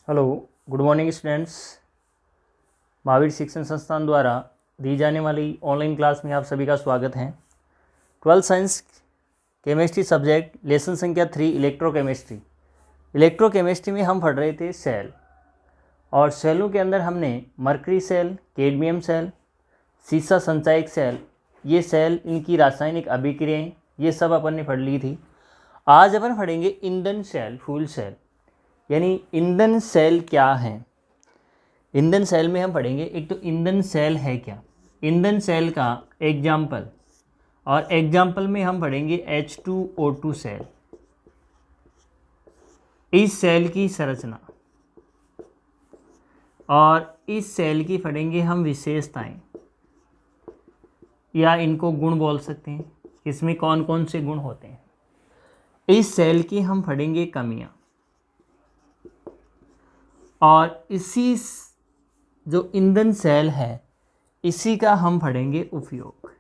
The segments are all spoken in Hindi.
Hello, good morning students. Mahavir शिक्षण संस्थान द्वारा दी जाने वाली ऑनलाइन क्लास में आप सभी का स्वागत है। 12th science chemistry subject lesson संख्या 3 इलेक्ट्रोकेमिस्ट्री। इलेक्ट्रोकेमिस्ट्री में हम पढ़ रहे थे सेल, और सेलों के अंदर हमने मरकरी सेल, कैडमियम सेल, सीसा संचायक सेल, ये सेल, इनकी रासायनिक अभिक्रियाएँ, ये सब अपन ने पढ़ ली थी। आज अपन पढ़ेंगे ईंधन सेल, फ्यूल सेल, यानी ईंधन सेल क्या है। ईंधन सेल में हम पढ़ेंगे एक तो ईंधन सेल है क्या, ईंधन सेल का एग्जाम्पल, और एग्जाम्पल में हम पढ़ेंगे H2O2 सेल, इस सेल की संरचना, और इस सेल की पढ़ेंगे हम विशेषताएं, या इनको गुण बोल सकते हैं, इसमें कौन कौन से गुण होते हैं। इस सेल की हम पढ़ेंगे कमियां, और इसी जो ईंधन सेल है इसी का हम पढ़ेंगे उपयोग।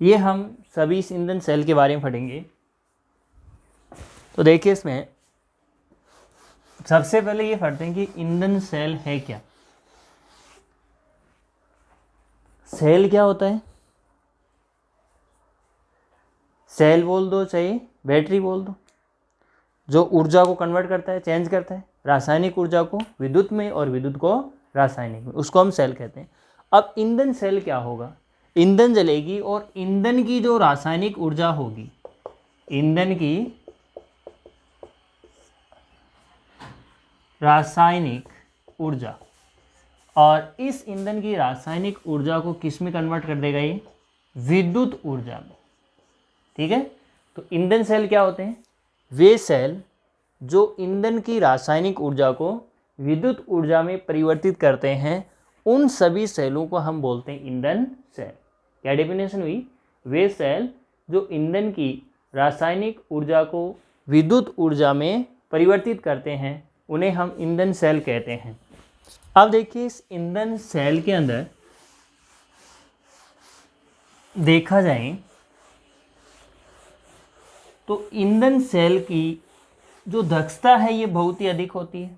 ये हम सभी इस ईंधन सेल के बारे में पढ़ेंगे। तो देखिए, इसमें सबसे पहले ये पढ़ते हैं कि ईंधन सेल है क्या। सेल क्या होता है? सेल बोल दो चाहे बैटरी बोल दो, जो ऊर्जा को कन्वर्ट करता है, चेंज करता है, रासायनिक ऊर्जा को विद्युत में और विद्युत को रासायनिक में, उसको हम सेल कहते हैं। अब ईंधन सेल क्या होगा? ईंधन जलेगी और ईंधन की जो रासायनिक ऊर्जा होगी, ईंधन की रासायनिक ऊर्जा, और इस ईंधन की रासायनिक ऊर्जा को किस में कन्वर्ट कर देगा? ये विद्युत ऊर्जा में। ठीक है, तो ईंधन सेल क्या होते हैं? वे सेल जो ईंधन की रासायनिक ऊर्जा को विद्युत ऊर्जा में परिवर्तित करते हैं, उन सभी सेलों को हम बोलते हैं ईंधन सेल। क्या डेफिनेशन हुई? वे सेल जो ईंधन की रासायनिक ऊर्जा को विद्युत ऊर्जा में परिवर्तित करते हैं, उन्हें हम ईंधन सेल कहते हैं। अब देखिए, इस ईंधन सेल के अंदर देखा जाए तो ईंधन सेल की जो दक्षता है ये बहुत ही अधिक होती है।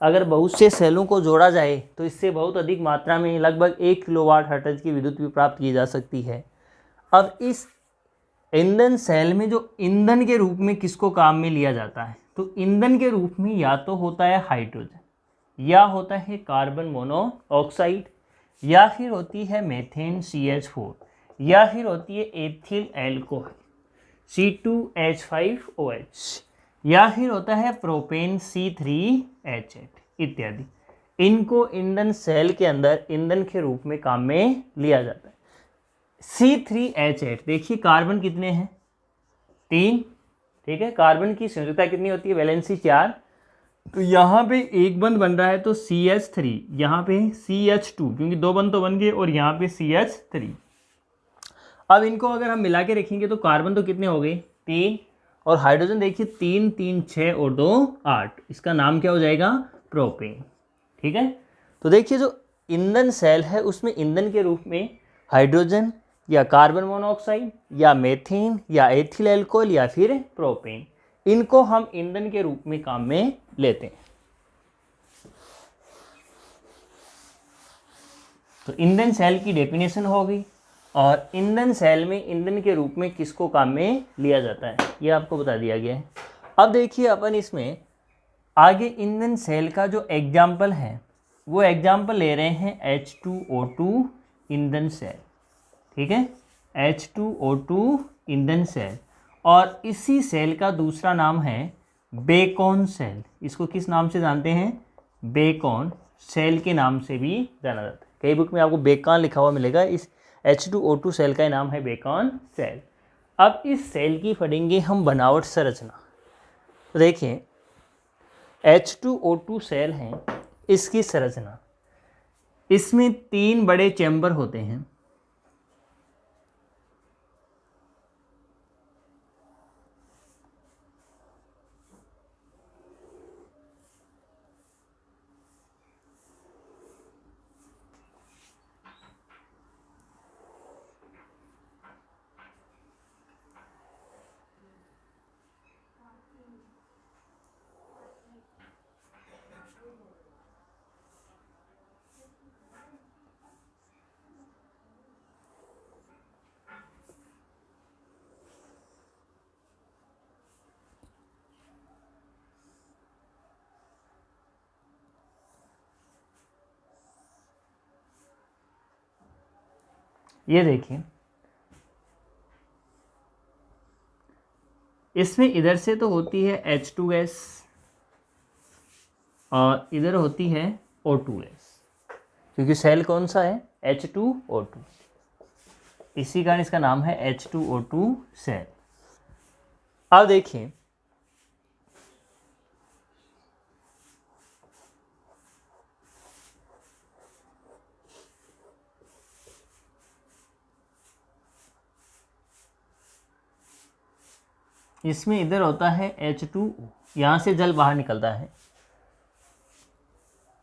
अगर बहुत से सेलों को जोड़ा जाए तो इससे बहुत अधिक मात्रा में लगभग 1 किलोवाट हर्ट्ज की विद्युत भी प्राप्त की जा सकती है। अब इस ईंधन सेल में जो ईंधन के रूप में किसको काम में लिया जाता है, तो ईंधन के रूप में या तो होता है हाइड्रोजन, या होता है कार्बन मोनोऑक्साइड, या फिर होती है मेथेन CH4, या फिर होती है एथिल एल्कोहल C2H5OH, या फिर होता है प्रोपेन C3H8 इत्यादि। इनको ईंधन सेल के अंदर ईंधन के रूप में काम में लिया जाता है। C3H8, देखिए कार्बन कितने हैं? 3। ठीक है, कार्बन की संयोजकता कितनी होती है? वैलेंसी 4। तो यहाँ पे एक बंद बन रहा है तो CH3, यहाँ पे CH2, क्योंकि 2 बंद तो बन गए, और यहाँ पे CH3। अब इनको अगर हम मिला के रखेंगे तो कार्बन तो कितने हो गए? 3, और हाइड्रोजन देखिए 3 3 6 और 2 8, इसका नाम क्या हो जाएगा? प्रोपेन। ठीक है, तो देखिए जो ईंधन सेल है उसमें ईंधन के रूप में हाइड्रोजन या कार्बन मोनोऑक्साइड या मेथेन या एथिल एल्कोहल या फिर प्रोपेन, इनको हम ईंधन के रूप में काम में लेते हैं। तो ईंधन सेल की डेफिनेशन हो गई, और ईंधन सेल में ईंधन के रूप में किसको काम में लिया जाता है ये आपको बता दिया गया है। अब देखिए अपन इसमें आगे ईंधन सेल का जो एग्जाम्पल है वो एग्जाम्पल ले रहे हैं H2O2 ईंधन सेल। ठीक है, H2O2 ईंधन सेल, और इसी सेल का दूसरा नाम है बेकन सेल। इसको किस नाम से जानते हैं? बेकन सेल के नाम से भी जाना जाता है। कई बुक में आपको बेकन लिखा हुआ मिलेगा, इस H2O2 सेल का नाम है बेकन सेल। अब इस सेल की पढ़ेंगे हम बनावट संरचना। तो देखिए H2O2 सेल है, इसकी संरचना, इसमें 3 बड़े चैम्बर होते हैं। ये देखिए, इसमें इधर से तो होती है H2 गैस और इधर होती है O2 गैस, क्योंकि सेल कौन सा है, H2O2, इसी कारण इसका नाम है H2O2 सेल। अब देखिए, इसमें इधर होता है H2O, यहाँ से जल बाहर निकलता है,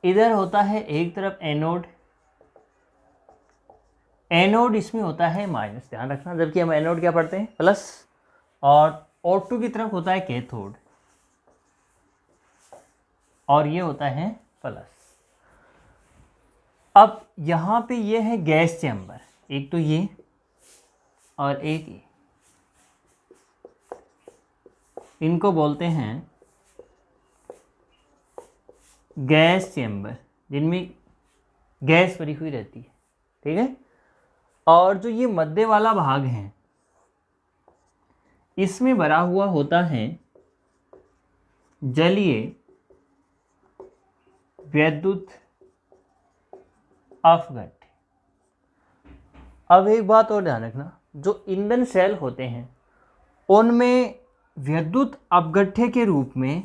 इधर होता है एक तरफ एनोड, एनोड इसमें होता है माइनस, ध्यान रखना, जबकि हम एनोड क्या पढ़ते हैं, प्लस, और O2 की तरफ होता है कैथोड और ये होता है प्लस। अब यहाँ पे ये है गैस चैम्बर, एक तो ये और एक ये, इनको बोलते हैं गैस चैम्बर, जिनमें गैस भरी हुई रहती है, ठीक है। और जो ये मध्य वाला भाग है, इसमें भरा हुआ होता है जलीय वैद्युत अपघट्य। अब एक बात और ध्यान रखना, जो ईंधन सेल होते हैं उनमें विद्युत अपघट्य के रूप में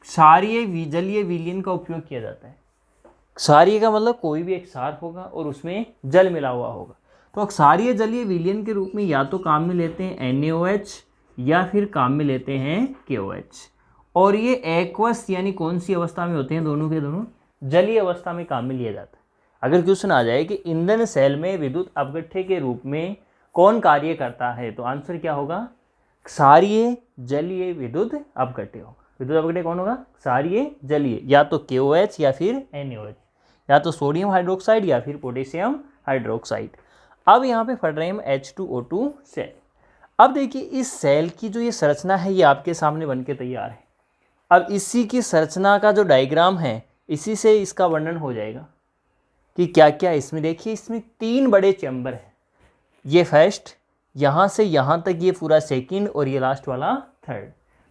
क्षारीय जलीय विलयन का उपयोग किया जाता है। क्षारीय का मतलब कोई भी एक क्षार होगा और उसमें जल मिला हुआ होगा, तो क्षारीय जलीय विलयन के रूप में या तो काम में लेते हैं NaOH या फिर काम में लेते हैं KOH। और ये एक्वस यानी कौन सी अवस्था में होते हैं, दोनों के दोनों जलीय अवस्था में काम में लिया जाता है। अगर क्वेश्चन आ जाए कि ईंधन सेल में विद्युत अपघट्य के रूप में कौन कार्य करता है, तो आंसर क्या होगा, क्षारीय जलीय विद्युत अपघट्य होगा। विद्युत अपघट्य कौन होगा, क्षारीय जलीय, या तो KOH या फिर NaOH, या तो सोडियम हाइड्रोक्साइड या फिर पोटेशियम हाइड्रोक्साइड। अब यहाँ पे पढ़ रहे हैं हम H2O2 सेल। अब देखिए, इस सेल की जो ये संरचना है ये आपके सामने बन के तैयार है। अब इसी की संरचना का जो डायग्राम है, इसी से इसका वर्णन हो जाएगा कि क्या क्या इसमें। देखिए, इसमें 3 बड़े चैम्बर हैं, ये फर्स्ट, यहाँ से यहाँ तक ये पूरा सेकंड और ये लास्ट वाला थर्ड।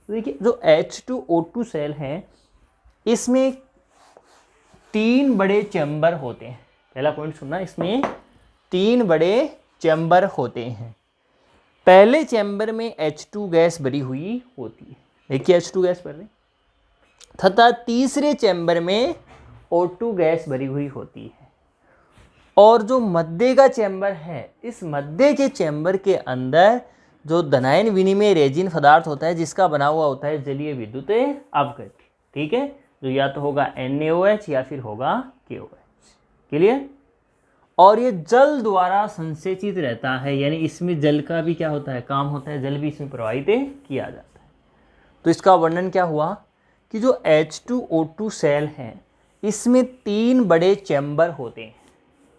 तो देखिए, जो H2O2 सेल है इसमें 3 बड़े चैम्बर होते हैं। पहला पॉइंट सुनना, इसमें 3 बड़े चैम्बर होते हैं। पहले चैम्बर में H2 गैस भरी हुई होती है, देखिए H2 गैस भर रही, तथा तीसरे चैम्बर में O2 गैस भरी हुई होती है। और जो मध्य का चैम्बर है, इस मध्य के चैम्बर के अंदर जो धनायन विनिमय रेजिन पदार्थ होता है, जिसका बना हुआ होता है जलीय विद्युत अपघट्य, ठीक है, जो या तो होगा NaOH या फिर होगा KOH। क्लियर। और ये जल द्वारा संसेचित रहता है, यानी इसमें जल का भी क्या होता है, काम होता है, जल भी इसमें प्रवाहित किया जाता है। तो इसका वर्णन क्या हुआ कि जो H2O2 सेल है इसमें 3 बड़े चैम्बर होते हैं,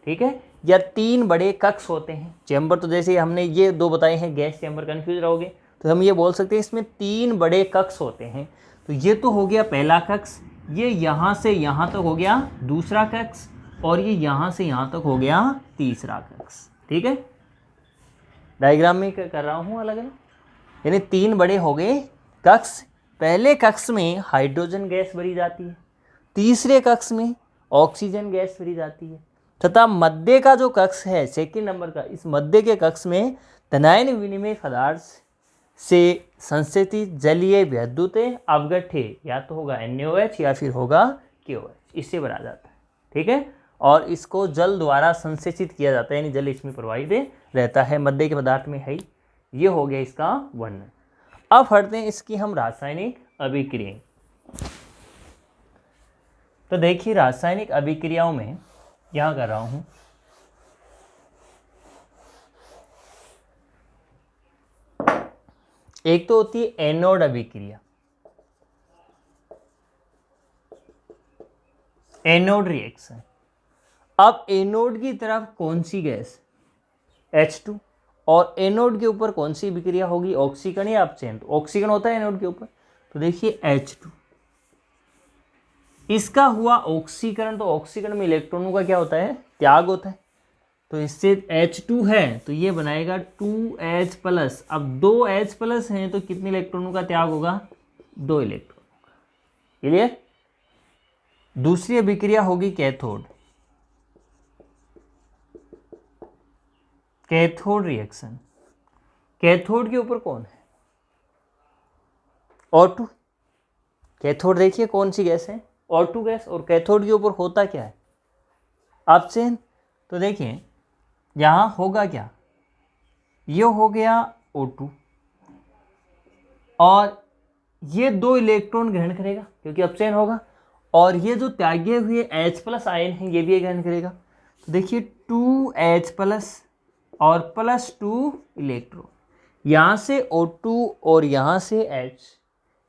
ठीक है, या 3 बड़े कक्ष होते हैं। चैम्बर तो जैसे हमने ये 2 बताए हैं, गैस चैम्बर, कंफ्यूज रहोगे तो हम ये बोल सकते हैं इसमें 3 बड़े कक्ष होते हैं। तो ये तो हो गया पहला कक्ष, ये यहाँ से यहाँ तक हो गया दूसरा कक्ष, और ये यहाँ से यहाँ तक हो गया तीसरा कक्ष, ठीक है। डायग्राम में कर रहा हूँ अलग अलग, यानी 3 बड़े हो गए कक्ष। पहले कक्ष में हाइड्रोजन गैस भरी जाती है, तीसरे कक्ष में ऑक्सीजन गैस भरी जाती है, तथा मध्य का जो कक्ष है सेकंड नंबर का, इस मध्य के कक्ष में धनायन विनिमय पदार्थ से संसेचित जलीय वैद्युत अपघट्य या तो होगा NaOH या फिर होगा KOH, इससे भरा जाता है, ठीक है। और इसको जल द्वारा संसेचित किया जाता है, यानी जल इसमें प्रवाहित रहता है, मध्य के पदार्थ में है। ये हो गया इसका वर्णन। अब पढ़ते हैं इसकी हम रासायनिक अभिक्रियाएं। तो देखिए, रासायनिक अभिक्रियाओं में यहाँ कर रहा हूँ, एक तो होती है एनोड अभिक्रिया, एनोड रिएक्शन। अब एनोड की तरफ कौन सी गैस, H2, और एनोड के ऊपर कौन सी अभिक्रिया होगी, ऑक्सीकरण या अपचयन। तो ऑक्सीकरण होता है एनोड के ऊपर, तो देखिए H2, इसका हुआ ऑक्सीकरण, तो ऑक्सीकरण में इलेक्ट्रॉनों का क्या होता है, त्याग होता है। तो इससे H2 है तो ये बनाएगा 2H प्लस। अब 2H प्लस हैं तो कितने इलेक्ट्रॉनों का त्याग होगा? 2 इलेक्ट्रॉनों का। क्लियर? दूसरी अभिक्रिया होगी कैथोड। Cathode reaction. कैथोड के ऊपर कौन है? O2। कैथोड देखिए कौन सी गैस है? O2 gas. और कैथोड के ऊपर होता क्या है? अपचयन। तो देखिए यहाँ होगा क्या, ये हो गया O2 और ये 2 इलेक्ट्रॉन ग्रहण करेगा क्योंकि अपचयन होगा, और ये जो त्यागे हुए H प्लस आयन है ये भी ग्रहण करेगा। तो देखिए 2H प्लस और प्लस 2 इलेक्ट्रॉन, यहाँ से O2 और यहाँ से H,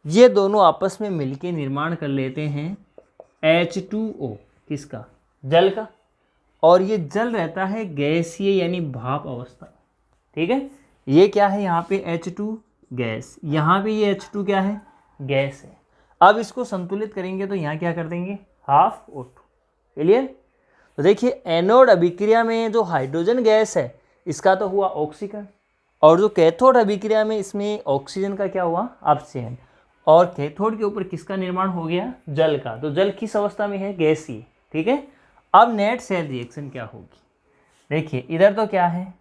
ये दोनों आपस में मिलके निर्माण कर लेते हैं H2O। किसका? जल का। और ये जल रहता है गैसीय यानी भाप अवस्था। ठीक है, ये क्या है यहाँ पे H2 गैस, यहाँ पे ये H2 क्या है? गैस है। अब इसको संतुलित करेंगे तो यहाँ क्या कर देंगे? Half O2। क्लियर? तो देखिए एनोड अभिक्रिया में जो हाइड्रोजन गैस है इसका तो हुआ ऑक्सीकरण, और जो कैथोड अभिक्रिया में इसमें ऑक्सीजन का क्या हुआ? अपचयन। और कैथोड के ऊपर किसका निर्माण हो गया? जल का। तो जल किस अवस्था में है? गैसीय। ठीक है, अब नेट सेल रिएक्शन क्या होगी? देखिए इधर तो क्या है?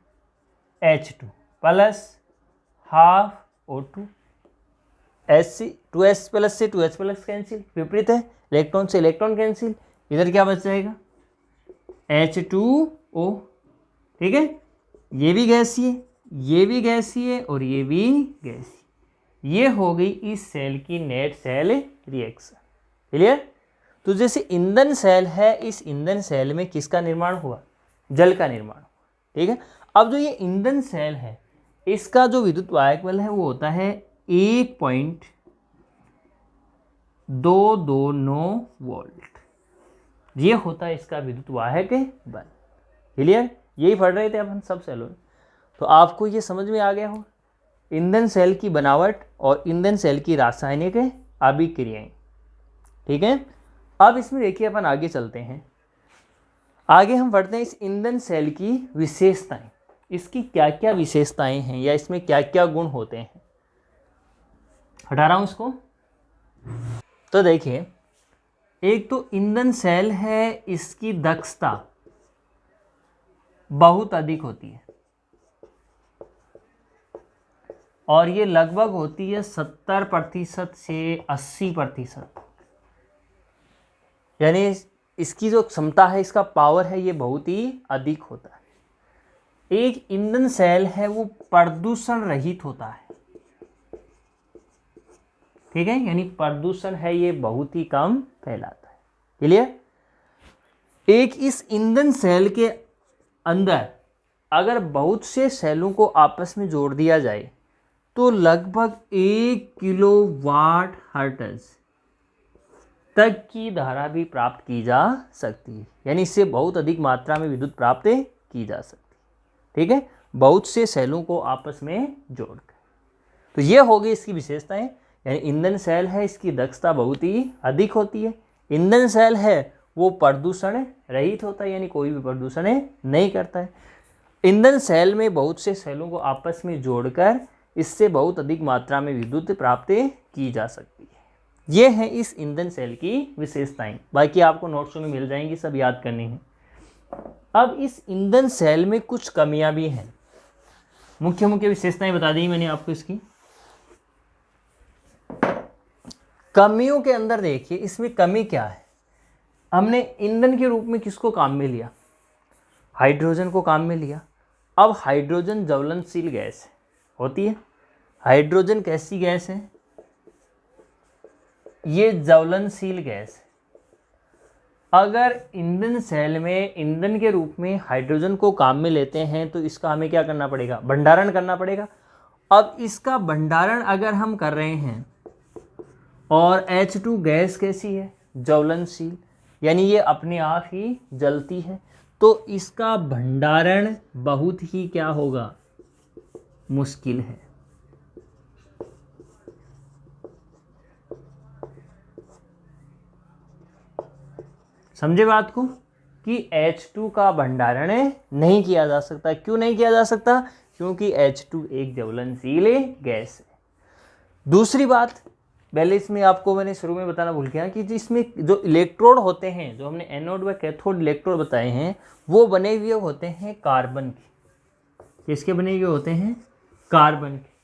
H2 plus half O2, H 2H plus से 2H प्लस कैंसिल, विपरीत है, इलेक्ट्रॉन से इलेक्ट्रॉन कैंसिल, इधर क्या बच जाएगा? H2O। ठीक है, ये भी गैसीय, ये भी गैसीय और ये भी गैसीय। ये हो गई इस सेल की नेट सेल रिएक्शन। क्लियर? तो जैसे ईंधन सेल है, इस ईंधन सेल में किसका निर्माण हुआ? जल का निर्माण हुआ। ठीक है, अब जो ये ईंधन सेल है इसका जो विद्युत वाहक बल है वो होता है 1.229 वोल्ट। ये होता है इसका विद्युत वाहक बल। क्लियर? यही पढ़ रहे थे अपन सब सेलों में, तो आपको ये समझ में आ गया हो ईंधन सेल की बनावट और ईंधन सेल की रासायनिक अभिक्रियाएं। ठीक है, अब इसमें देखिए अपन आगे चलते हैं। आगे हम पढ़ते हैं इस ईंधन सेल की विशेषताएं, इसकी क्या क्या विशेषताएं हैं या इसमें क्या क्या गुण होते हैं। हटा रहा हूं इसको। तो देखिए एक तो ईंधन सेल है, इसकी दक्षता बहुत अधिक होती है और ये लगभग होती है 70% से 80%। यानी इसकी जो क्षमता है, इसका पावर है, ये बहुत ही अधिक होता है। एक ईंधन सेल है वो प्रदूषण रहित होता है। ठीक है, यानी प्रदूषण है ये बहुत ही कम फैलाता है। क्लियर? एक इस ईंधन सेल के अंदर अगर बहुत से सेलों को आपस में जोड़ दिया जाए तो लगभग 1 किलोवाट हर्ट्ज तक की धारा भी प्राप्त की जा सकती है। यानी इससे बहुत अधिक मात्रा में विद्युत प्राप्त की जा सकती है। ठीक है, बहुत से सेलों को आपस में जोड़कर। तो ये हो गई इसकी विशेषताएं। यानी ईंधन सेल है, इसकी दक्षता बहुत ही अधिक होती है। ईंधन सेल है वो प्रदूषण रहित होता है, यानी कोई भी प्रदूषण नहीं करता है। ईंधन सेल में बहुत से सेलों को आपस में जोड़कर इससे बहुत अधिक मात्रा में विद्युत प्राप्त की जा सकती है। ये है इस ईंधन सेल की विशेषताएं। बाकी आपको नोट्स में मिल जाएंगी, सब याद करनी है। अब इस ईंधन सेल में कुछ कमियां भी हैं। मुख्य मुख्य विशेषताएं बता दी मैंने आपको इसकी। कमियों के अंदर देखिए इसमें कमी क्या है। हमने ईंधन के रूप में किसको काम में लिया? हाइड्रोजन को काम में लिया। अब हाइड्रोजन ज्वलनशील गैस होती है। हाइड्रोजन कैसी गैस है? ये ज्वलनशील गैस है। अगर ईंधन सेल में ईंधन के रूप में हाइड्रोजन को काम में लेते हैं तो इसका हमें क्या करना पड़ेगा? भंडारण करना पड़ेगा। अब इसका भंडारण अगर हम कर रहे हैं और H2 गैस कैसी है? ज्वलनशील, यानी ये अपने आप ही जलती है, तो इसका भंडारण बहुत ही क्या होगा? मुश्किल है। समझे बात को कि H2 का भंडारण नहीं किया जा सकता। क्यों नहीं किया जा सकता? क्योंकि H2 एक ज्वलनशील गैस है। दूसरी बात, पहले इसमें आपको मैंने शुरू में बताना भूल गया कि जिसमें जो इलेक्ट्रोड होते हैं, जो हमने एनोड व कैथोड इलेक्ट्रोड बताए हैं, वो बने हुए होते हैं कार्बन के। किसके बने हुए होते हैं? कार्बन के।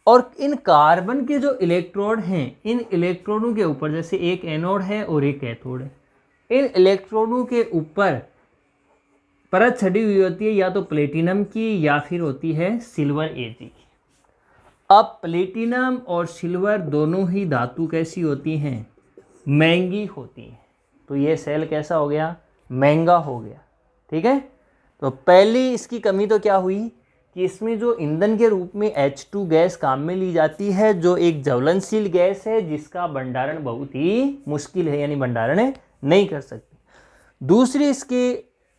और इन कार्बन के जो इलेक्ट्रोड हैं, इन इलेक्ट्रोडों के ऊपर, जैसे एक एनोड है और एक कैथोड है, इन इलेक्ट्रोडों के ऊपर परत छड़ी हुई होती है या तो प्लेटिनम की या फिर होती है सिल्वर एजी की। अब प्लेटिनम और सिल्वर दोनों ही धातु कैसी होती हैं? महंगी होती हैं। तो ये सेल कैसा हो गया? महंगा हो गया। ठीक है। तो पहली इसकी कमी तो क्या हुई कि इसमें जो ईंधन के रूप में H2 गैस काम में ली जाती है, जो एक ज्वलनशील गैस है जिसका भंडारण बहुत ही मुश्किल है, यानी भंडारण नहीं कर सकते। दूसरी इसकी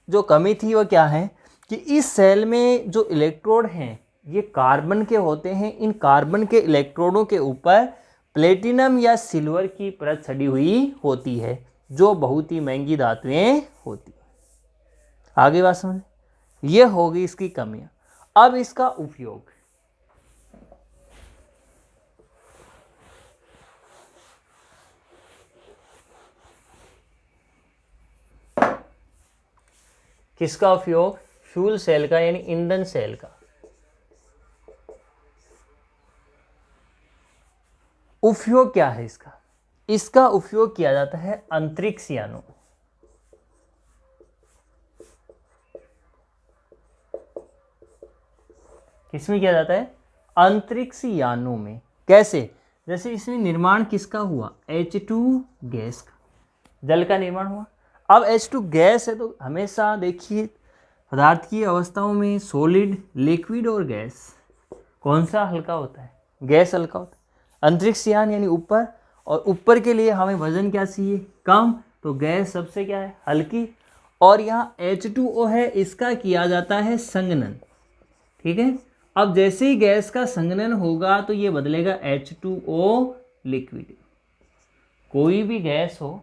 जो कमी थी वो क्या है कि इस सेल में जो इलेक्ट्रोड हैं ये कार्बन के होते हैं। इन कार्बन के इलेक्ट्रोडों के ऊपर प्लेटिनम या सिल्वर की परत छड़ी हुई होती है, जो बहुत ही महंगी धातुएं होती हैं। आगे बात समझ, ये होगी इसकी कमियां। अब इसका उपयोग, किसका उपयोग? फ्यूल सेल का, यानी ईंधन सेल का। उपयोग क्या है इसका? इसका उपयोग किया जाता है अंतरिक्ष यानों में। किसमें किया जाता है? अंतरिक्ष यानों में। कैसे? जैसे इसमें निर्माण किसका हुआ? H2 गैस का, जल का निर्माण हुआ। अब H2 गैस है तो हमेशा देखिए पदार्थ की अवस्थाओं में सॉलिड, लिक्विड और गैस, कौन सा हल्का होता है? गैस हल्का होता है। अंतरिक्ष यान यानी ऊपर, और ऊपर के लिए हमें वजन क्या चाहिए? कम। तो गैस सबसे क्या है? हल्की। और यहाँ H2O है, इसका किया जाता है संघनन। ठीक है। अब जैसे ही गैस का संघनन होगा तो ये बदलेगा H2O लिक्विड। कोई भी गैस हो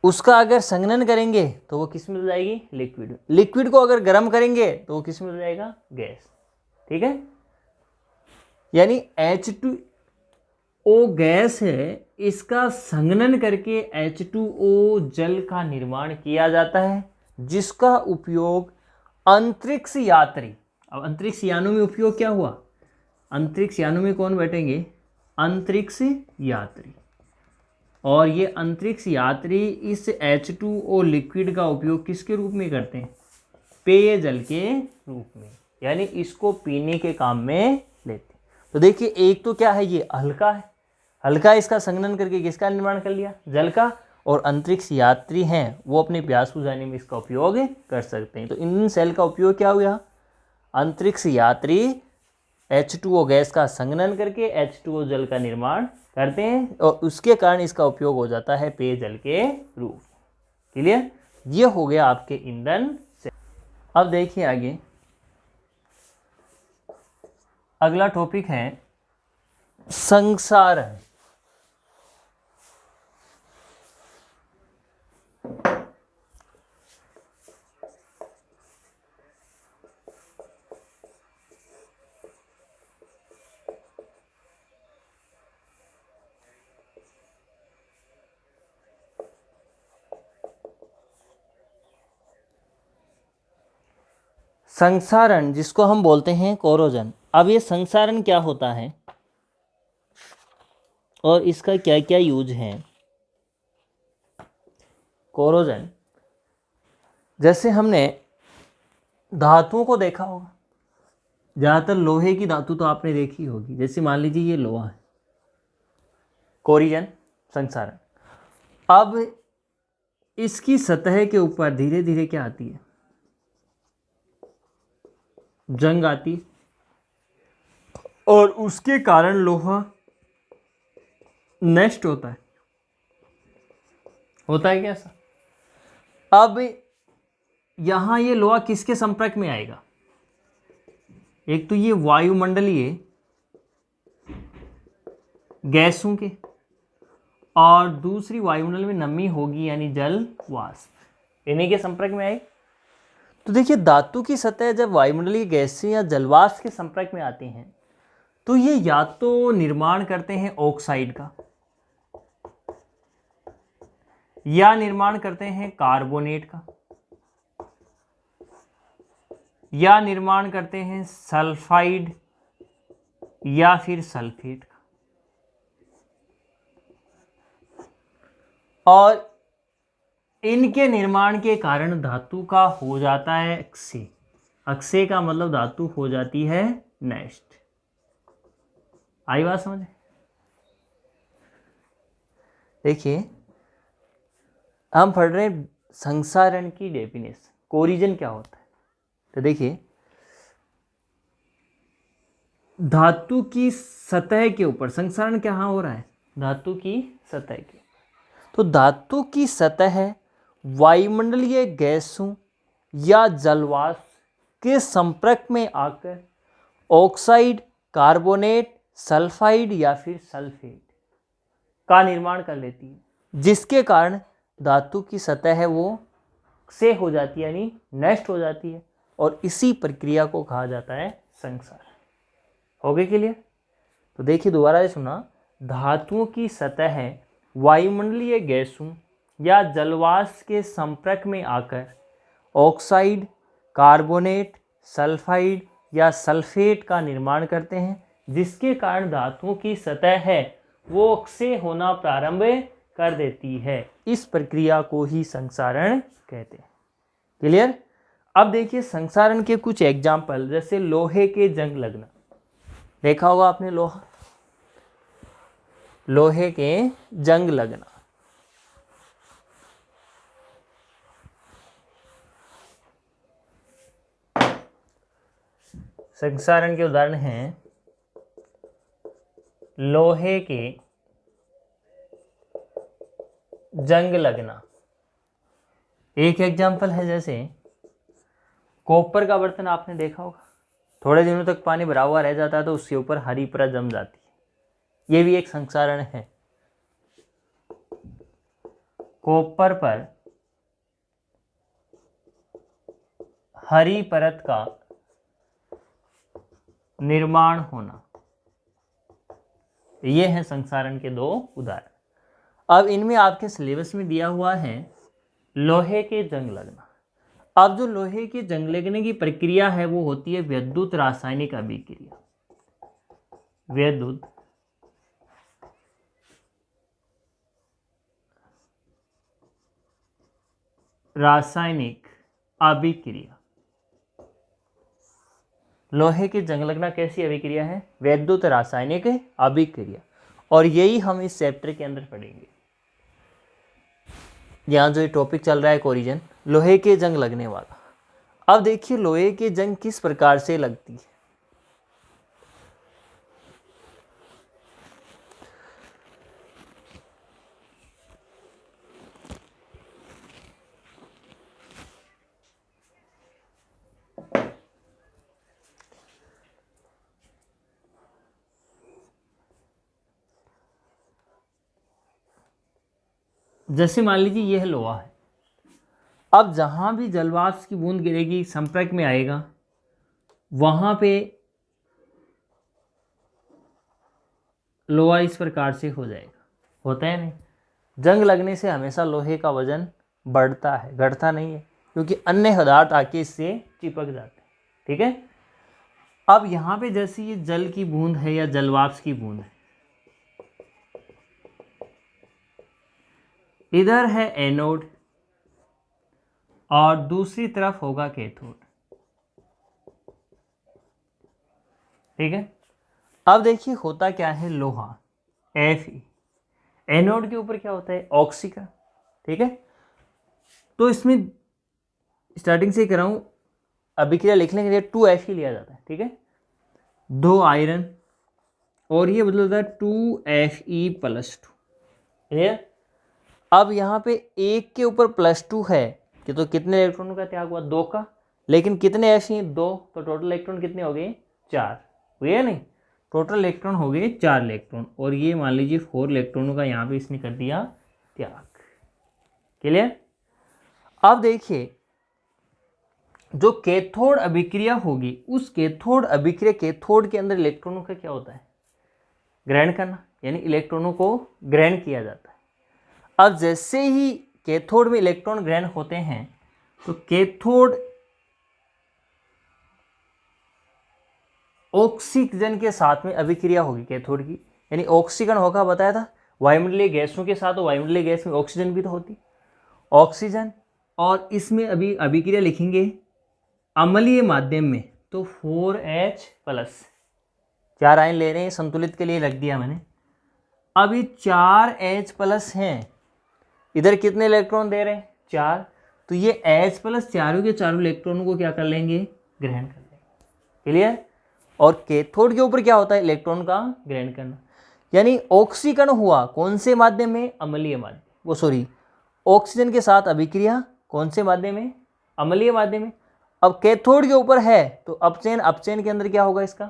उसका अगर संघनन करेंगे तो वो किस में बदल जाएगी? लिक्विड। लिक्विड को अगर गर्म करेंगे तो वो किस में बदल जाएगा? गैस। ठीक है। यानी H2O गैस है, इसका संघनन करके H2O जल का निर्माण किया जाता है, जिसका उपयोग अंतरिक्ष यात्री, अब अंतरिक्ष यानों में उपयोग क्या हुआ? अंतरिक्ष यानों में कौन बैठेंगे? अंतरिक्ष यात्री। और ये अंतरिक्ष यात्री इस H2O लिक्विड का उपयोग किसके रूप में करते हैं? पेयजल के रूप में, यानी इसको पीने के काम में लेते हैं। तो देखिए, एक तो क्या है, ये हल्का है, हल्का इसका संघनन करके किसका निर्माण कर लिया? जल का। और अंतरिक्ष यात्री हैं वो अपने प्यास बुझाने में इसका उपयोग कर सकते हैं। तो इन सेल का उपयोग क्या हुआ? अंतरिक्ष यात्री H2O गैस का संघनन करके H2O जल का निर्माण करते हैं, और उसके कारण इसका उपयोग हो जाता है पेयजल के रूप। क्लियर? ये हो गया आपके ईंधन सेल। अब देखिए आगे, अगला टॉपिक है संक्षारण। संक्षारण जिसको हम बोलते हैं कोरोजन। अब ये संक्षारण क्या होता है और इसका क्या क्या यूज है? कोरोजन, जैसे हमने धातुओं को देखा होगा, ज़्यादातर लोहे की धातु तो आपने देखी होगी। जैसे मान लीजिए ये लोहा है, कोरिजन, संक्षारण। अब इसकी सतह के ऊपर धीरे धीरे क्या आती है? जंग आती, और उसके कारण लोहा नष्ट होता है कैसा? अब यहां ये लोहा किसके संपर्क में आएगा? एक तो ये वायुमंडलीय गैसों के, और दूसरी वायुमंडल में नमी होगी यानी जल वाष्प। इन्हीं के संपर्क में आई। तो देखिए धातु की सतह जब वायुमंडलीय गैस से या जलवाष्प के संपर्क में आती हैं तो ये या तो निर्माण करते हैं ऑक्साइड का या निर्माण करते हैं कार्बोनेट का या निर्माण करते हैं सल्फाइड या फिर सल्फेट का। और इनके निर्माण के कारण धातु का हो जाता है अक्षय। अक्षय का मतलब धातु हो जाती है नष्ट। आई बात समझ? देखिए हम पढ़ रहे हैं संसारण की डेफिनेशन, कोरिजन क्या होता है। तो देखिए धातु की सतह के ऊपर संसारण क्या हो रहा है, धातु की सतह के। तो धातु की सतह वायुमंडलीय गैसों या जलवाष्प के संपर्क में आकर ऑक्साइड, कार्बोनेट, सल्फाइड या फिर सल्फेट का निर्माण कर लेती है, जिसके कारण धातु की सतह है वो क्षय हो जाती है, यानी नष्ट हो जाती है। और इसी प्रक्रिया को कहा जाता है संसारण। हो गए क्लियर? तो देखिए दोबारा से सुना, धातुओं की सतह वायुमंडलीय गैसों या जलवाष्प के संपर्क में आकर ऑक्साइड, कार्बोनेट, सल्फाइड या सल्फेट का निर्माण करते हैं, जिसके कारण धातुओं की सतह है वो क्षय होना प्रारंभ कर देती है। इस प्रक्रिया को ही संसारण कहते हैं। क्लियर? अब देखिए संसारण के कुछ एग्जाम्पल, जैसे लोहे के जंग लगना। देखा होगा आपने लोहे के जंग लगना। संसारण के उदाहरण हैं लोहे के जंग लगना। एक एग्जाम्पल है जैसे कॉपर का बर्तन आपने देखा होगा, थोड़े दिनों तक पानी भरा हुआ रह जाता है तो उसके ऊपर हरी परत जम जाती है। ये भी एक संसारण है। कॉपर पर हरी परत का निर्माण होना, ये है संसारण के दो उदाहरण। अब इनमें आपके सिलेबस में दिया हुआ है लोहे के जंग लगना। अब जो लोहे के जंग लगने की प्रक्रिया है वो होती है विद्युत रासायनिक अभिक्रिया। विद्युत रासायनिक अभिक्रिया। लोहे के जंग लगना कैसी अभिक्रिया है? विद्युत रासायनिक अभिक्रिया। और यही हम इस चैप्टर के अंदर पढ़ेंगे। यहाँ जो ये टॉपिक चल रहा है कोरिजन, लोहे के जंग लगने वाला। अब देखिए लोहे की जंग किस प्रकार से लगती है। जैसे मान लीजिए यह लोहा है। अब जहां भी जलवाष्प की बूंद गिरेगी, संपर्क में आएगा, वहां पे लोहा इस प्रकार से हो जाएगा। होता है नहीं? जंग लगने से हमेशा लोहे का वजन बढ़ता है, घटता नहीं है, क्योंकि अन्य पदार्थ आके इससे चिपक जाते हैं। ठीक है? अब यहाँ पे जैसे ये जल की बूंद है या जलवाष्प की बूंद है, इधर है एनोड और दूसरी तरफ होगा कैथोड। ठीक है? अब देखिए होता क्या है, लोहा Fe, एनोड के ऊपर क्या होता है, ऑक्सीकरण। ठीक है? तो इसमें स्टार्टिंग से कर रहा हूं, अभिक्रिया लिखने के लिए 2Fe लिया जाता है। ठीक है? 2 आयरन और ये बदल जाता है 2Fe+2। क्लियर? अब यहाँ पे एक के ऊपर +2 है कि तो कितने इलेक्ट्रॉनों का त्याग हुआ, 2 का। लेकिन कितने Fe? 2, तो टोटल इलेक्ट्रॉन कितने हो गए, 4 हुए या नहीं? टोटल इलेक्ट्रॉन हो गए 4 इलेक्ट्रॉन। और ये मान लीजिए 4 इलेक्ट्रॉनों का यहाँ पे इसने कर दिया त्याग। क्लियर? अब देखिए जो कैथोड अभिक्रिया होगी उस कैथोड अभिक्रिया, कैथोड के अंदर इलेक्ट्रॉनों का क्या होता है, ग्रहण करना, यानी इलेक्ट्रॉनों को ग्रहण किया जाता है। अब जैसे ही कैथोड में इलेक्ट्रॉन ग्रहण होते हैं तो कैथोड ऑक्सीजन के साथ में अभिक्रिया होगी कैथोड की, यानी ऑक्सीजन होगा, बताया था वायुमंडलीय गैसों के साथ, तो वायुमंडलीय गैस में ऑक्सीजन भी तो होती, ऑक्सीजन, और इसमें अभी अभिक्रिया लिखेंगे अम्लीय माध्यम में, तो 4H+, 4 आयन ले रहे हैं, संतुलित के लिए रख दिया मैंने। अब ये 4H+ हैं, इधर कितने इलेक्ट्रॉन दे रहे हैं, 4, तो ये H+ चारों के चारों इलेक्ट्रॉनों को क्या कर लेंगे, ग्रहण कर लेंगे। क्लियर। और कैथोड के ऊपर क्या होता है, इलेक्ट्रॉन का ग्रहण करना, यानी ऑक्सीकरण हुआ कौन से माध्यम में, अम्लीय माध्यम, वो सॉरी ऑक्सीजन के साथ अभिक्रिया कौन से माध्यम में, अम्लीय माध्यम में। अब कैथोड के ऊपर है तो अपचयन, अपचयन के अंदर क्या होगा, इसका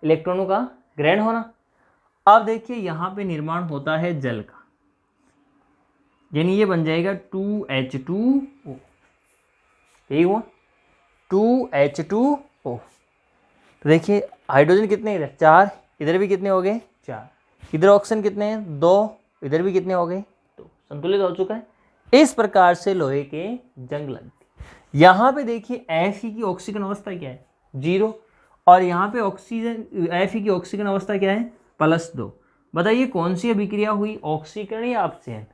इलेक्ट्रॉनों का ग्रहण होना। अब देखिए यहाँ पे निर्माण होता है जल का, यानी ये बन जाएगा 2H2O, यही हुआ 2H2O। तो देखिए हाइड्रोजन कितने इधर, 4, इधर भी कितने हो गए, 4, इधर ऑक्सीजन कितने हैं, 2, इधर भी कितने हो गए, 2, संतुलित हो चुका है। इस प्रकार से लोहे के जंग लगती। यहाँ पे देखिए Fe की ऑक्सीजन अवस्था क्या है, 0, और यहाँ पे ऑक्सीजन Fe की ऑक्सीजन अवस्था क्या है, +2। बताइए कौन सी अभिक्रिया हुई, ऑक्सीकरण या अपचयन,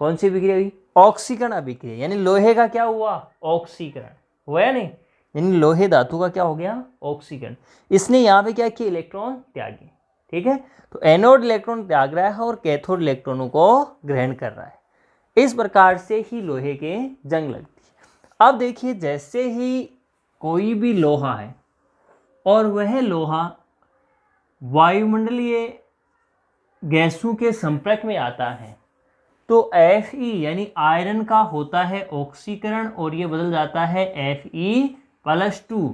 कौन सी अभिक्रिया हुई, ऑक्सीकरण अभिक्रिया, यानी लोहे का क्या हुआ, ऑक्सीकरण हुआ या नहीं, यानी लोहे धातु का क्या हो गया, ऑक्सीकरण। इसने यहाँ पे क्या किया, इलेक्ट्रॉन त्यागे। ठीक है, तो एनोड इलेक्ट्रॉन त्याग रहा है और कैथोड इलेक्ट्रॉनों को ग्रहण कर रहा है। इस प्रकार से ही लोहे के जंग लगती है। अब देखिए जैसे ही कोई भी लोहा है और वह लोहा वायुमंडलीय गैसों के संपर्क में आता है तो Fe यानी आयरन का होता है ऑक्सीकरण और ये बदल जाता है Fe+2,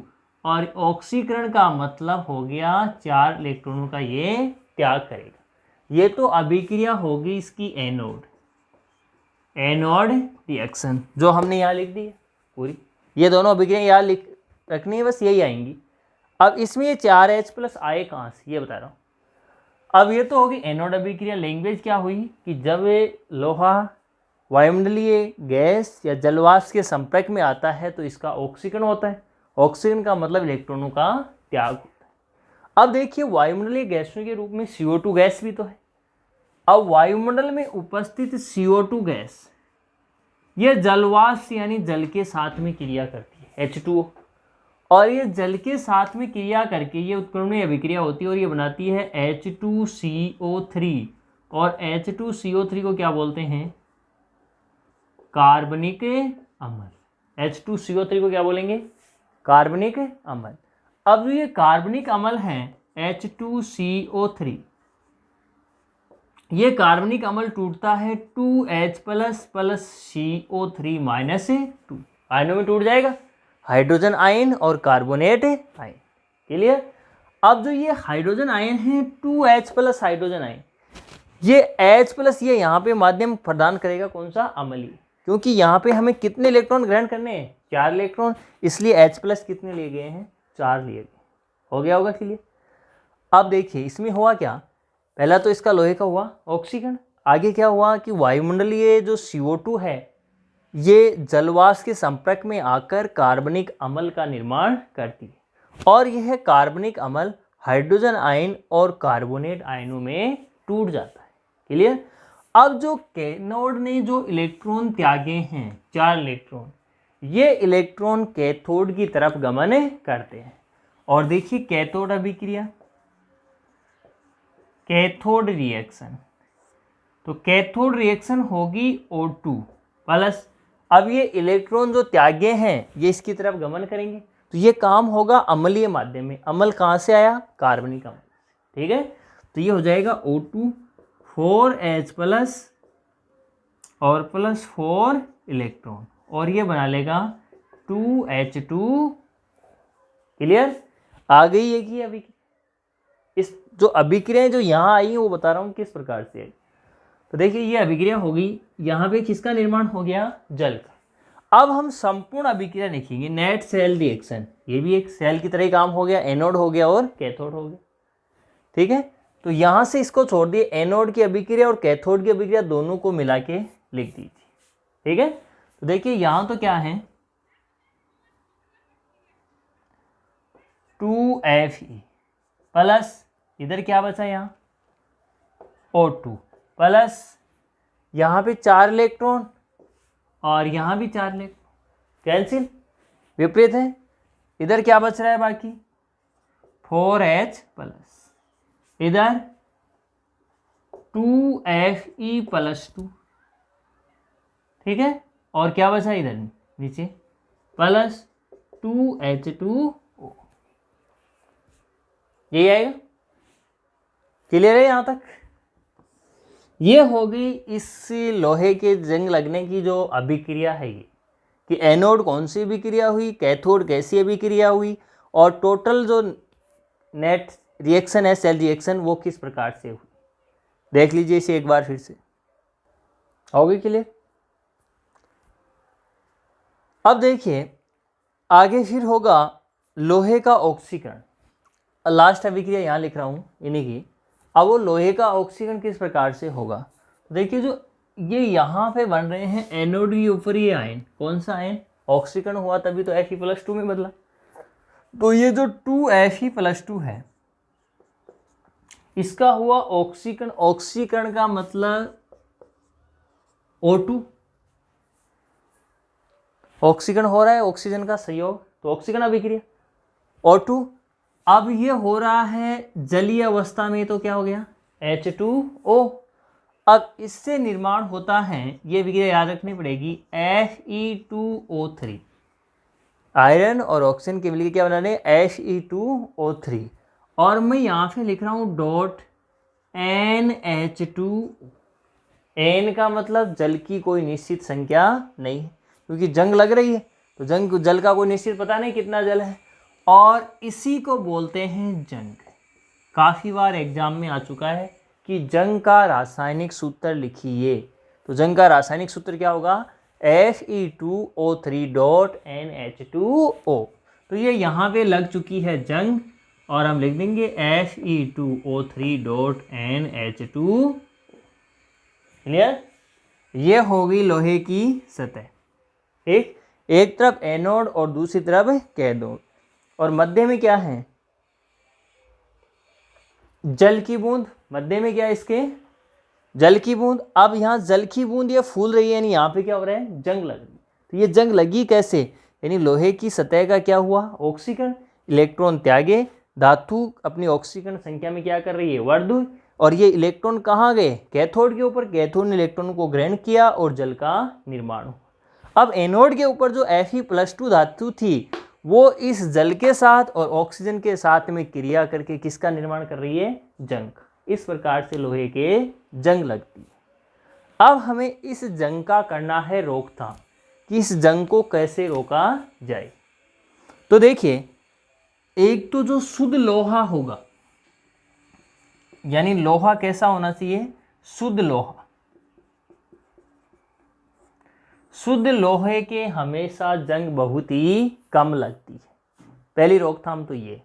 और ऑक्सीकरण का मतलब हो गया 4 इलेक्ट्रॉनों का ये त्याग करेगा। ये तो अभिक्रिया होगी इसकी एनोड, एनोड रिएक्शन जो हमने यहाँ लिख दी है पूरी, ये दोनों अभिक्रिया यहाँ लिख रखनी है, बस यही आएंगी। अब इसमें ये 4H+ आए कहाँ से, ये बता रहा हूँ। अब ये तो होगी एनोड अभिक्रिया। लैंग्वेज क्या हुई कि जब लोहा वायुमंडलीय गैस या जलवाष्प के संपर्क में आता है तो इसका ऑक्सीकरण होता है, ऑक्सीजन का मतलब इलेक्ट्रॉनों का त्याग होता है। अब देखिए वायुमंडलीय गैसों के रूप में CO2 गैस भी तो है। अब वायुमंडल में उपस्थित CO2 गैस ये जलवाष्प यानी जल के साथ में क्रिया करती है, H2O, और ये जल के साथ में क्रिया करके ये उत्क्रमणीय अभिक्रिया होती है और ये बनाती है H2CO3, और H2CO3 को क्या बोलते हैं, कार्बनिक अम्ल। H2CO3 को क्या बोलेंगे, कार्बनिक अम्ल। अब जो ये कार्बनिक अम्ल है H2CO3, ये कार्बनिक अम्ल टूटता है 2H+ CO3 -2 आयनों में टूट जाएगा, हाइड्रोजन आयन और कार्बोनेट आयन। क्लियर। अब जो ये हाइड्रोजन आयन है 2H+ हाइड्रोजन आयन, ये H+ ये यहाँ पे माध्यम प्रदान करेगा कौन सा, अम्लीय, क्योंकि यहाँ पे हमें कितने इलेक्ट्रॉन ग्रहण करने हैं, 4 इलेक्ट्रॉन, इसलिए H+ कितने लिए गए हैं, 4 लिए गए। हो गया होगा क्लियर। अब देखिए इसमें हुआ क्या, पहला तो इसका लोहे का हुआ ऑक्सीकरण, आगे क्या हुआ कि वायुमंडलीय जो CO2 है ये जलवाष्प के संपर्क में आकर कार्बनिक अम्ल का निर्माण करती है, और यह कार्बनिक अम्ल हाइड्रोजन आयन और कार्बोनेट आयनों में टूट जाता है। क्लियर। अब जो कैथोड ने जो इलेक्ट्रॉन त्यागे हैं 4 इलेक्ट्रॉन, ये इलेक्ट्रॉन कैथोड की तरफ गमन करते हैं। और देखिए कैथोड अभिक्रिया, कैथोड रिएक्शन, तो कैथोड रिएक्शन होगी O2+। अब ये इलेक्ट्रॉन जो त्यागे हैं ये इसकी तरफ गमन करेंगे, तो ये काम होगा अम्लीय माध्यम में। अम्ल कहाँ से आया, कार्बनिक अम्ल। ठीक है, तो ये हो जाएगा O2 4H+ और +4 इलेक्ट्रॉन, और ये बना लेगा 2H2। क्लियर। आ गई है कि अभी इस जो अभिक्रियाएं जो यहाँ आई हैं वो बता रहा हूँ किस प्रकार से आई। तो देखिए ये अभिक्रिया हो गई, यहाँ पे किसका निर्माण हो गया, जल का। अब हम संपूर्ण अभिक्रिया लिखेंगे, नेट सेल रिएक्शन, ये भी एक सेल की तरह ही काम हो गया, एनोड हो गया और कैथोड हो गया, ठीक है। तो यहाँ से इसको छोड़ दिए, एनोड की अभिक्रिया और कैथोड की अभिक्रिया दोनों को मिला के लिख दीजिए, ठीक है। तो देखिए यहाँ तो क्या है 2Fe प्लस इधर क्या बचा यहाँ O2 प्लस यहाँ पे 4 इलेक्ट्रॉन और यहाँ भी 4 इलेक्ट्रॉन, कैंसिल, विपरीत है। इधर क्या बच रहा है बाकी 4H प्लस, इधर 2Fe प्लस 2, ठीक है। और क्या बचा इधर नीचे प्लस 2H2O, यही आएगा, क्लियर है यहाँ तक। ये हो गई इस लोहे के जंग लगने की जो अभिक्रिया है, ये कि एनोड कौन सी अभिक्रिया हुई, कैथोड कैसी अभिक्रिया हुई, और टोटल जो नेट रिएक्शन है सेल रिएक्शन वो किस प्रकार से हुई। देख लीजिए इसे एक बार फिर से, हो गई क्लियर। अब देखिए आगे फिर होगा लोहे का ऑक्सीकरण, लास्ट अभिक्रिया यहाँ लिख रहा हूँ इन्हीं की। अब वो लोहे का ऑक्सीकरण किस प्रकार से होगा, देखिए जो ये यहाँ पे बन रहे हैं एनोड के ऊपर ये आयन, कौन सा आयन, ऑक्सीकरण हुआ तभी तो Fe+2 में बदला। तो ये जो 2Fe+2 है इसका हुआ ऑक्सीकरण, ऑक्सीकरण का मतलब O2, ऑक्सीकरण हो रहा है ऑक्सीजन का संयोग, तो ऑक्सीकरण अभिक्रिया O2। अब ये हो रहा है जलीय अवस्था में, तो क्या हो गया H2O। अब इससे निर्माण होता है, ये अभिक्रिया याद रखनी पड़ेगी, Fe2O3, आयरन और ऑक्सीजन के मिलकर क्या बना रहे Fe2O3, और मैं यहाँ पे लिख रहा हूँ डॉट NH2O। N का मतलब जल की कोई निश्चित संख्या नहीं, क्योंकि जंग लग रही है तो जल का कोई निश्चित पता नहीं कितना जल है, और इसी को बोलते हैं जंग। काफ़ी बार एग्जाम में आ चुका है कि जंग का रासायनिक सूत्र लिखिए, तो जंग का रासायनिक सूत्र क्या होगा Fe2O3.NH2O। तो ये यहाँ पे लग चुकी है जंग, और हम लिख देंगे Fe2O3.NH2। क्लियर, ये होगी लोहे की सतह, ठीक, एक तरफ एनोड और दूसरी तरफ कैथोड, और मध्य में क्या है जल की बूंद, मध्य में क्या है इसके जल की बूंद। अब यहाँ जल की बूंद ये फूल रही है, यानी यहाँ पे क्या हो रहा है जंग लग रही है। तो ये जंग लगी कैसे, यानी लोहे की सतह का क्या हुआ ऑक्सीकरण, इलेक्ट्रॉन त्यागे, धातु अपनी ऑक्सीकरण संख्या में क्या कर रही है वृद्धि हुई, और ये इलेक्ट्रॉन कहाँ गए कैथोड के ऊपर, कैथोड ने इलेक्ट्रॉन को ग्रहण किया और जल का निर्माण हुआ। अब एनोड के ऊपर जो Fe+2 धातु थी वो इस जल के साथ और ऑक्सीजन के साथ में क्रिया करके किसका निर्माण कर रही है जंग। इस प्रकार से लोहे के जंग लगती है। अब हमें इस जंग का करना है रोकथाम, कि इस जंग को कैसे रोका जाए। तो देखिए एक तो जो शुद्ध लोहा होगा, यानी लोहा कैसा होना चाहिए शुद्ध लोहा, शुद्ध लोहे के हमेशा जंग बहुत ही कम लगती है, पहली रोकथाम तो ये।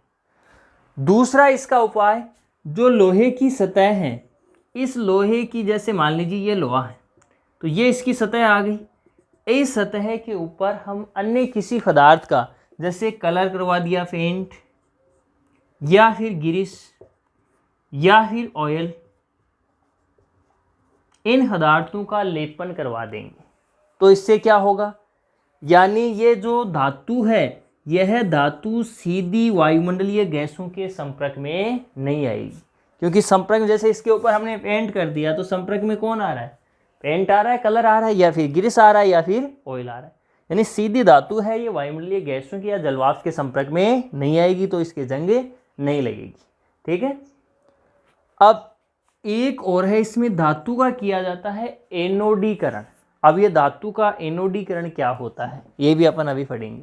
दूसरा इसका उपाय, जो लोहे की सतह है, इस लोहे की जैसे मान लीजिए ये लोहा है तो ये इसकी सतह आ गई, इस सतह के ऊपर हम अन्य किसी पदार्थ का जैसे कलर करवा दिया पेंट, या फिर ग्रीस, या फिर ऑयल, इन पदार्थों का लेपन करवा देंगे। तो इससे क्या होगा, यानी ये जो धातु है यह धातु सीधी वायुमंडलीय गैसों के संपर्क में नहीं आएगी, क्योंकि संपर्क में जैसे इसके ऊपर हमने पेंट कर दिया तो संपर्क में कौन आ रहा है पेंट आ रहा है, कलर आ रहा है, या फिर ग्रीस आ रहा है, या फिर ऑयल आ रहा है। यानी सीधी धातु है, ये वायुमंडलीय गैसों की या जलवाष्प के संपर्क में नहीं आएगी, तो इसके जंग नहीं लगेगी, ठीक है। अब एक और है, इसमें धातु का किया जाता है एनोडीकरण। अब ये धातु का एनोडीकरण क्या होता है ये भी अपन अभी पढ़ेंगे।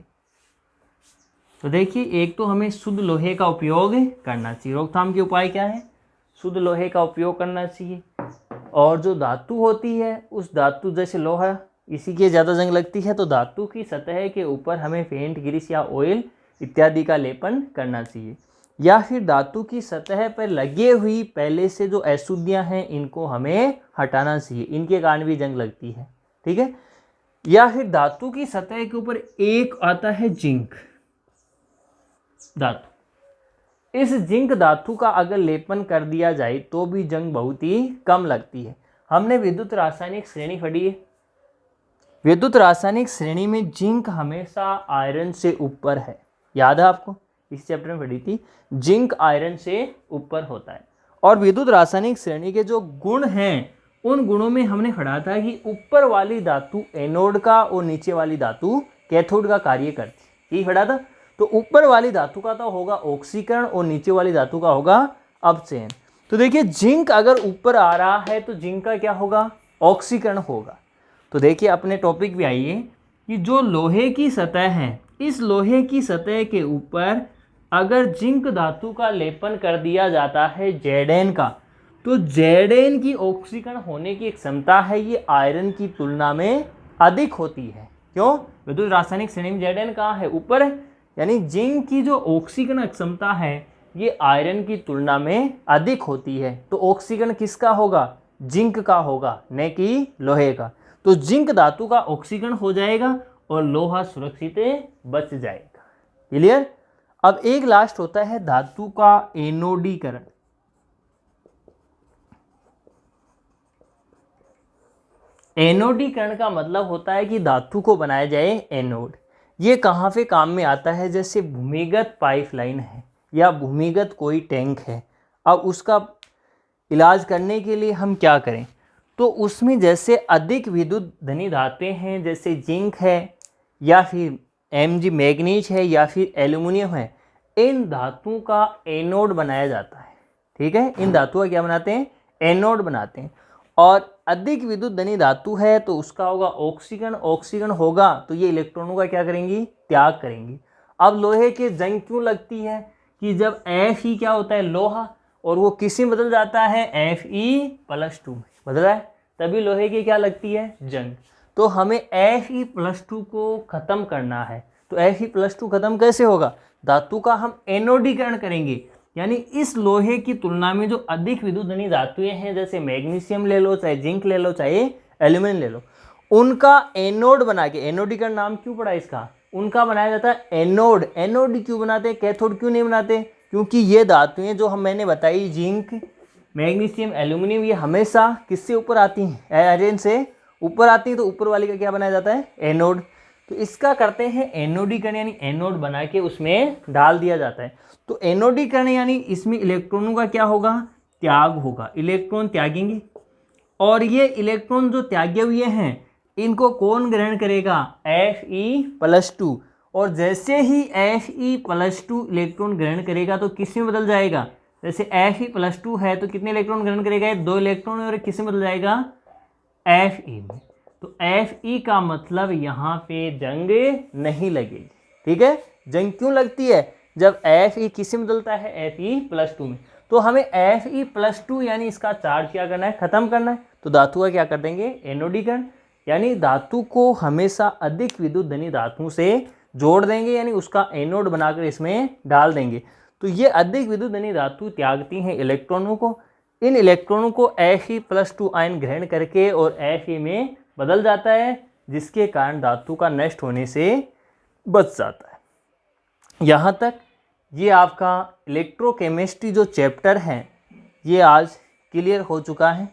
तो देखिए एक तो हमें शुद्ध लोहे का उपयोग करना चाहिए, रोकथाम के उपाय क्या है शुद्ध लोहे का उपयोग करना चाहिए। और जो धातु होती है उस धातु, जैसे लोहा, इसी की ज़्यादा जंग लगती है, तो धातु की सतह के ऊपर हमें पेंट, ग्रीस या ऑयल इत्यादि का लेपन करना चाहिए। या फिर धातु की सतह पर लगे हुई पहले से जो अशुद्धियाँ हैं इनको हमें हटाना चाहिए, इनके कारण भी जंग लगती है, ठीक है। या फिर धातु की सतह के ऊपर एक आता है जिंक धातु, इस जिंक धातु का अगर लेपन कर दिया जाए तो भी जंग बहुत ही कम लगती है। हमने विद्युत रासायनिक श्रेणी पढ़ी है, विद्युत रासायनिक श्रेणी में जिंक हमेशा आयरन से ऊपर है, याद है आपको, इस चैप्टर में पढ़ी थी, जिंक आयरन से ऊपर होता है। और विद्युत रासायनिक श्रेणी के जो गुण हैं उन गुणों में हमने पढ़ा था कि ऊपर वाली धातु एनोड का और नीचे वाली धातु कैथोड का कार्य करती है, यही पढ़ा था। तो ऊपर वाली धातु का तो होगा ऑक्सीकरण और नीचे वाली धातु का होगा अपचयन। तो देखिए जिंक अगर ऊपर आ रहा है तो जिंक का क्या होगा, ऑक्सीकरण होगा। तो देखिए अपने टॉपिक पे आइए कि जो लोहे की सतह है, इस लोहे की सतह के ऊपर अगर जिंक धातु का लेपन कर दिया जाता है Zn का, तो Zn की ऑक्सीकरण होने की एक क्षमता है ये आयरन की तुलना में अधिक होती है। क्यों, विद्युत रासायनिक श्रेणी में Zn कहाँ है, ऊपर है, यानी जिंक की जो ऑक्सीकरण क्षमता है ये आयरन की तुलना में अधिक होती है। तो ऑक्सीकरण किसका होगा, जिंक का होगा, न कि लोहे का। तो जिंक धातु का ऑक्सीकरण हो जाएगा और लोहा सुरक्षित बच जाएगा। क्लियर। अब एक लास्ट होता है धातु का एनोडीकरण। एनोडीकरण का मतलब होता है कि धातु को बनाया जाए एनोड। ये कहाँ पे काम में आता है, जैसे भूमिगत पाइपलाइन है या भूमिगत कोई टैंक है, अब उसका इलाज करने के लिए हम क्या करें, तो उसमें जैसे अधिक विद्युत धनी धातुएं हैं, जैसे जिंक है या फिर Mg मैग्नीज है या फिर एल्यूमिनियम है, इन धातुओं का एनोड बनाया जाता है, ठीक है। इन धातुओं का क्या बनाते हैं, एनोड बनाते हैं। और अधिक विद्युत धनी धातु है तो उसका होगा ऑक्सीकरण, ऑक्सीकरण होगा तो ये इलेक्ट्रॉनों का क्या करेंगी, त्याग करेंगी। अब लोहे के जंग क्यों लगती है कि जब Fe क्या होता है, लोहा, और वो किसी में बदल जाता है Fe+2 में बदल रहा है, तभी लोहे की क्या लगती है, जंग। तो हमें Fe+2 को खत्म करना है। तो Fe+2 खत्म कैसे होगा, धातु का हम एनोडीकरण करेंगे, यानी इस लोहे की तुलना में जो अधिक विद्युत धनी धातुएं हैं, जैसे मैग्नीशियम ले लो, चाहे जिंक ले लो, चाहे एल्यूमिनियम ले लो, उनका एनोड बना के, एनोडीकरण नाम क्यों पड़ा इसका, उनका बनाया जाता है एनोड। एनोड क्यों बनाते हैं, कैथोड क्यों नहीं बनाते, क्योंकि ये धातुएं जो मैंने बताई, जिंक, मैग्नीशियम, एल्यूमिनियम, ये हमेशा किससे ऊपर आती हैं, आयरन से ऊपर आती हैं। तो ऊपर वाली का क्या बनाया जाता है, एनोड। तो इसका करते हैं एनोडीकरण, यानी एनोड बना के उसमें डाल दिया जाता है। तो एनोडीकरण यानी इसमें इलेक्ट्रॉनों का क्या होगा, त्याग होगा, इलेक्ट्रॉन त्यागेंगे। और ये इलेक्ट्रॉन जो त्यागे हुए हैं इनको कौन ग्रहण करेगा, Fe+2। और जैसे ही Fe+2 इलेक्ट्रॉन ग्रहण करेगा तो किस में बदल जाएगा, जैसे Fe+2 है तो कितने इलेक्ट्रॉन ग्रहण करेगा, 2 इलेक्ट्रॉन, और किस में बदल जाएगा, Fe में। तो Fe का मतलब यहाँ पे जंग नहीं लगेगी, ठीक है। जंग क्यों लगती है, जब Fe किस में बदलता है, Fe+2 में। तो हमें Fe+2 यानी इसका चार्ज क्या करना है, खत्म करना है। तो धातु का क्या कर देंगे, एनोडीकरण, यानी धातु को हमेशा अधिक विद्युत धनी धातु से जोड़ देंगे, यानी उसका एनोड बनाकर इसमें डाल देंगे। तो ये अधिक विद्युत धनी धातु त्यागती हैं इलेक्ट्रॉनों को, इन इलेक्ट्रॉनों को Fe+2 आयन ग्रहण करके और Fe में बदल जाता है, जिसके कारण धातु का नष्ट होने से बच जाता है। यहाँ तक ये आपका इलेक्ट्रोकेमिस्ट्री जो चैप्टर है ये आज क्लियर हो चुका है।